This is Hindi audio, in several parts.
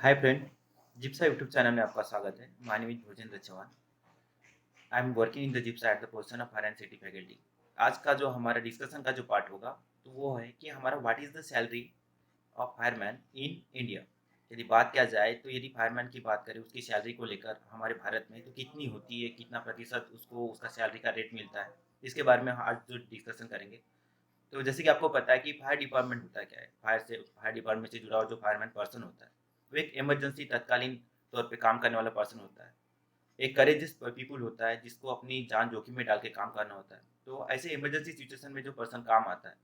हाय फ्रेंड, जिप्सा यूट्यूब चैनल में आपका स्वागत है। My name is Bhujendra Chauhan. I am working in the जिप्सा at the position of fire and city faculty. आज का जो हमारा डिस्कशन का जो पार्ट होगा तो वो है कि हमारा what is the salary of fireman in India. यदि बात किया जाए तो यदि फायरमैन की बात करें उसकी सैलरी को लेकर हमारे भारत में तो कितनी होती है, कितना प्रतिशत उसको उसका सैलरी का रेट मिलता है, इसके बारे में आज जो डिस्कशन करेंगे। तो जैसे कि आपको पता है कि फायर डिपार्टमेंट होता है क्या है, फायर डिपार्टमेंट से जुड़ा हुआ जो फायरमैन पर्सन होता है वो एक इमरजेंसी तत्कालीन तौर पे काम करने वाला पर्सन होता है। एक करेजियस पीपल होता है जिसको अपनी जान जोखिम में डाल के काम करना होता है। तो ऐसे इमरजेंसी सिचुएशन में जो पर्सन काम आता है,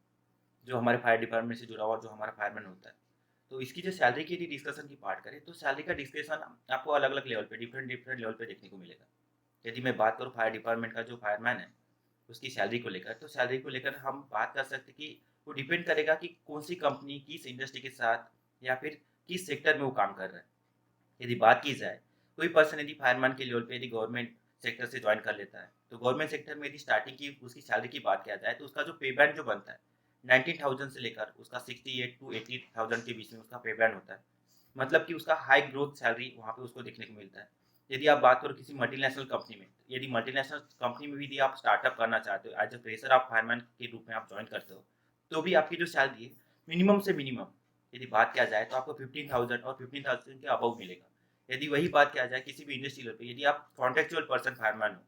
जो हमारे फायर डिपार्टमेंट से जुड़ा हुआ जो हमारा फायरमैन होता है, तो इसकी जो सैलरी की यदि डिस्कशन की बात करें तो सैलरी का डिस्कशन आपको अलग अलग लेवल पे डिफरेंट डिफरेंट लेवल पे देखने को मिलेगा। यदि मैं बात करूँ फायर डिपार्टमेंट का जो फायरमैन है उसकी सैलरी को लेकर, तो सैलरी को लेकर हम बात कर सकते हैं कि वो डिपेंड करेगा कि कौन सी कंपनी किस इंडस्ट्री के साथ या फिर किस सेक्टर में वो काम कर रहा है। यदि बात की जाए, कोई पर्सन यदि फायरमैन के लेवल पे यदि गवर्नमेंट सेक्टर से जॉइन कर लेता है, तो गवर्नमेंट सेक्टर में यदि स्टार्टिंग की उसकी सैलरी की बात किया जाए, तो उसका जो पे बैंड जो बनता है, 19,000 से लेकर उसका 68 टू 80,000 के बीच में उसका पे बैंड होता है। मतलब कि उसका हाई ग्रोथ सैलरी वहाँ पे उसको देखने को मिलता है। यदि आप बात करो किसी मल्टीनेशनल कंपनी में, यदि मल्टीनेशनल कंपनी में भी यदि आप स्टार्टअप करना चाहते हो, एज़ अ फ्रेशर आप फायरमैन के रूप में आप जॉइन करते हो, तो भी आपकी जो सैलरी है, मिनिमम से मिनिमम यदि बात किया जाए तो आपको 15,000 और 15,000 के अबव मिलेगा। यदि वही बात किया जाए किसी भी इंडस्ट्री लेवल पे, यदि आप कॉन्ट्रेक्चुअल पर्सन फायरमैन हो,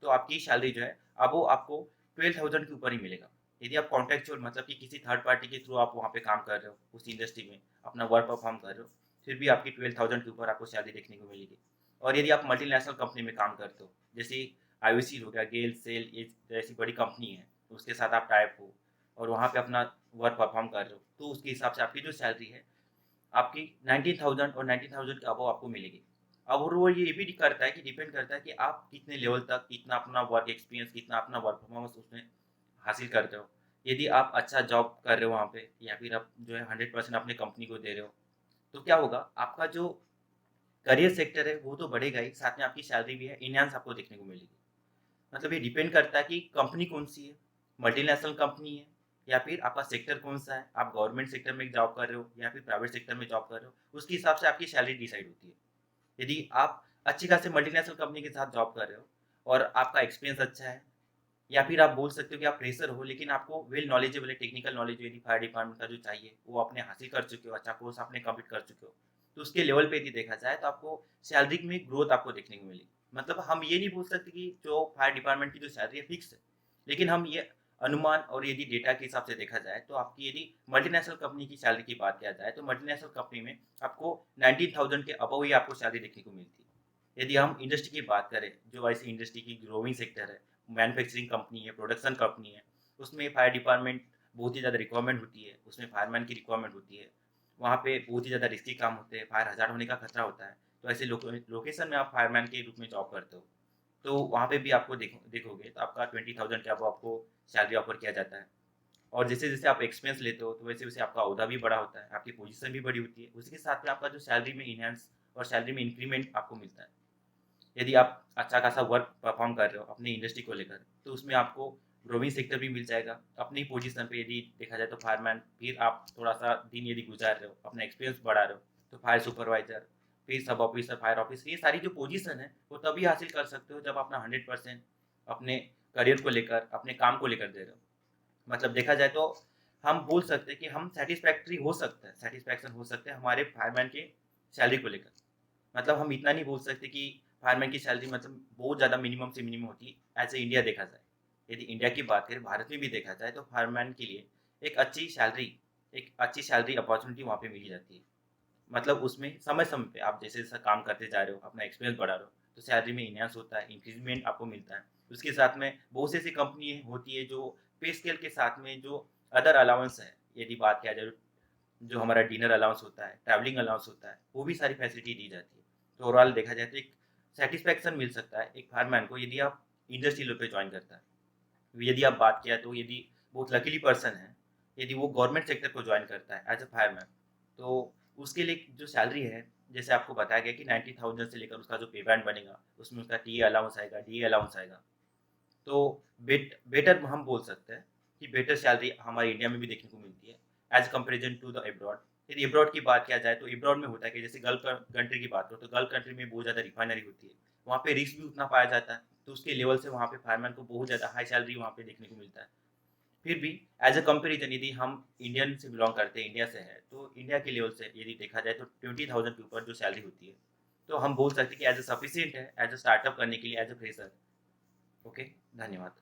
तो आपकी सैलरी जो है अब वो आपको 12,000 के ऊपर ही मिलेगा। यदि आप कॉन्ट्रेक्चुअल मतलब कि किसी थर्ड पार्टी के थ्रू आप वहाँ पे काम कर रहे हो, उस इंडस्ट्री में अपना वर्क परफॉर्म कर रहे हो, फिर भी आपकी 12,000 के ऊपर आपको सैलरी देखने को मिलेगी। और यदि आप मल्टीनेशनल कंपनी में काम करते हो, जैसे आईओसी हो गया, गेल, सेल, ये जैसी बड़ी कंपनी है, उसके साथ आप टाई अप हो और वहाँ पे अपना वर्क परफॉर्म कर रहे हो, तो उसके हिसाब से आपकी जो सैलरी है आपकी 19,000 और 19,000 के अबव आपको मिलेगी। अब और वो ये भी करता है कि डिपेंड करता है कि आप कितने लेवल तक, कितना अपना वर्क एक्सपीरियंस, कितना अपना वर्क परफॉर्मेंस उसमें हासिल करते हो। यदि आप अच्छा जॉब कर रहे हो वहाँ पे या फिर आप जो है 100% अपनी कंपनी को दे रहे हो, तो क्या होगा, आपका जो करियर सेक्टर है वो तो बढ़ेगा ही, साथ में आपकी सैलरी भी है एनहांस आपको देखने को मिलेगी। मतलब ये डिपेंड करता है कि कंपनी कौन-सी है, मल्टीनेशनल कंपनी है या फिर आपका सेक्टर कौन-सा है, आप गवर्नमेंट सेक्टर में जॉब कर रहे हो या फिर प्राइवेट सेक्टर में जॉब कर रहे हो, उसके हिसाब से आपकी सैलरी डिसाइड होती है। यदि आप अच्छी खासी मल्टीनेशनल कंपनी के साथ जॉब कर रहे हो और आपका एक्सपीरियंस अच्छा है या फिर आप बोल सकते हो कि आप फ्रेशर हो लेकिन आपको वेल नॉलेजेबल है, टेक्निकल नॉलेज यदि फायर डिपार्टमेंट का जो चाहिए वो आपने हासिल कर चुके हो, अच्छा कोर्स आपने कंप्लीट कर चुके हो, तो उसके लेवल पे यदि देखा जाए तो आपको सैलरी में ग्रोथ आपको देखने को मिलेगी। मतलब हम ये नहीं बोल सकते कि जो फायर डिपार्टमेंट की जो सैलरी है फिक्स है, लेकिन हम ये अनुमान और यदि डेटा के हिसाब से देखा जाए तो आपकी यदि मल्टीनेशनल कंपनी की सैलरी की बात किया जाए तो मल्टीनेशनल कंपनी में आपको 19,000 के अबव ही आपको सैलरी देखने को मिलती है। यदि हम इंडस्ट्री की बात करें, जो ऐसी इंडस्ट्री की ग्रोइंग सेक्टर है, मैन्युफैक्चरिंग कंपनी है, प्रोडक्शन कंपनी है, उसमें फायर डिपार्टमेंट बहुत ही ज़्यादा रिक्वायरमेंट होती है, उसमें फायरमैन की रिक्वायरमेंट होती है। वहाँ पे बहुत ही ज़्यादा रिस्की काम होते हैं, फायर हज़ार्ड होने का खतरा होता है। तो ऐसे लोकेशन में आप फायरमैन के रूप में जॉब करते हो, तो वहाँ पे भी आपको देखोगे तो आपका 20,000 के अबव आपको सैलरी ऑफर किया जाता है। और जैसे-जैसे आप एक्सपीरियंस लेते हो, तो वैसे-वैसे आपका ओहदा भी बड़ा होता है, आपकी पोजीशन भी बड़ी होती है। उसी के साथ में आपका जो सैलरी में एनहांस और सैलरी में इंक्रीमेंट आपको मिलता है। यदि आप अच्छा खासा वर्क परफॉर्म कर रहे हो अपनी इंडस्ट्री को लेकर, तो उसमें आपको ग्रोइंग सेक्टर भी मिल जाएगा। अपनी पोजीशन पे यदि देखा जाए तो फायरमैन, फिर आप थोड़ा-सा दिन यदि गुज़ार रहे हो, अपना एक्सपीरियंस बढ़ा रहे हो, तो फायर सुपरवाइज़र, फिर सब ऑफिसर, फायर ऑफिसर, ये सारी जो पोजीशन है, वो तभी हासिल कर सकते हो जब अपना 100% अपने करियर को लेकर, अपने काम को लेकर दे रहे हो। मतलब देखा जाए तो हम बोल सकते हैं कि हम सैटिस्फैक्शन हो सकता है हमारे फायरमैन के सैलरी को लेकर। मतलब हम इतना नहीं बोल सकते कि फायरमैन की सैलरी मतलब बहुत ज़्यादा मिनिमम से मिनिमम होती है, ऐसे इंडिया देखा जाए। यदि इंडिया की बात करें, भारत में भी देखा जाए तो फायरमैन के लिए एक अच्छी सैलरी अपॉर्च्युनिटी वहाँ पे मिल जाती है। मतलब उसमें समय-समय पे आप जैसे-जैसा काम करते जा रहे हो, अपना एक्सपीरियंस बढ़ा रहे हो, तो सैलरी में एनहांस होता है, इंक्रीज़मेंट आपको मिलता है। उसके साथ में बहुत सी ऐसी कंपनी होती है जो पे स्केल के साथ में जो अदर अलाउंस है, यदि बात किया जाए जो हमारा डिनर अलाउंस होता है, ट्रैवलिंग अलाउंस होता है, वो भी सारी फैसिलिटी दी जाती है। तो ओवरऑल देखा जाए तो एक सैटिस्फैक्शन मिल सकता है एक फायरमैन को यदि आप इंडस्ट्री लेवल पे जॉइन करता है। यदि आप बात किया तो यदि बहुत लकीली पर्सन है, यदि वो गवर्नमेंट सेक्टर को जॉइन करता है एज़ अ फायरमैन, तो उसके लिए जो सैलरी है, जैसे आपको बताया गया कि 90,000 से लेकर उसका जो पे बैंड बनेगा, उसमें उसका टीए अलाउंस आएगा, डीए अलाउंस आएगा। तो बेटर हम बोल सकते हैं कि बेटर सैलरी हमारे इंडिया में भी देखने को मिलती है as comparison to the abroad. यदि अब्रॉड की बात किया जाए तो अब्रॉड में होता है कि जैसे गल्फ कंट्री की बात करो तो गल्फ कंट्री में बहुत ज़्यादा रिफाइनरी होती है। वहाँ पे रिस्क भी उतना पाया जाता है, तो उसके लेवल से वहाँ पे फायरमैन को बहुत ज़्यादा हाई सैलरी वहाँ पे देखने को मिलता है। फिर भी एज़ अ कंपैरिज़न यदि हम इंडियन से बिलॉन्ग करते हैं, इंडिया से हैं, तो इंडिया के लेवल से यदि देखा जाए तो 20,000 के ऊपर जो सैलरी होती है, तो हम बोल सकते हैं कि एज़ अ सफिशिएंट है, एज़ अ स्टार्टअप करने के लिए एज़ अ फ्रेशर। ओके, धन्यवाद।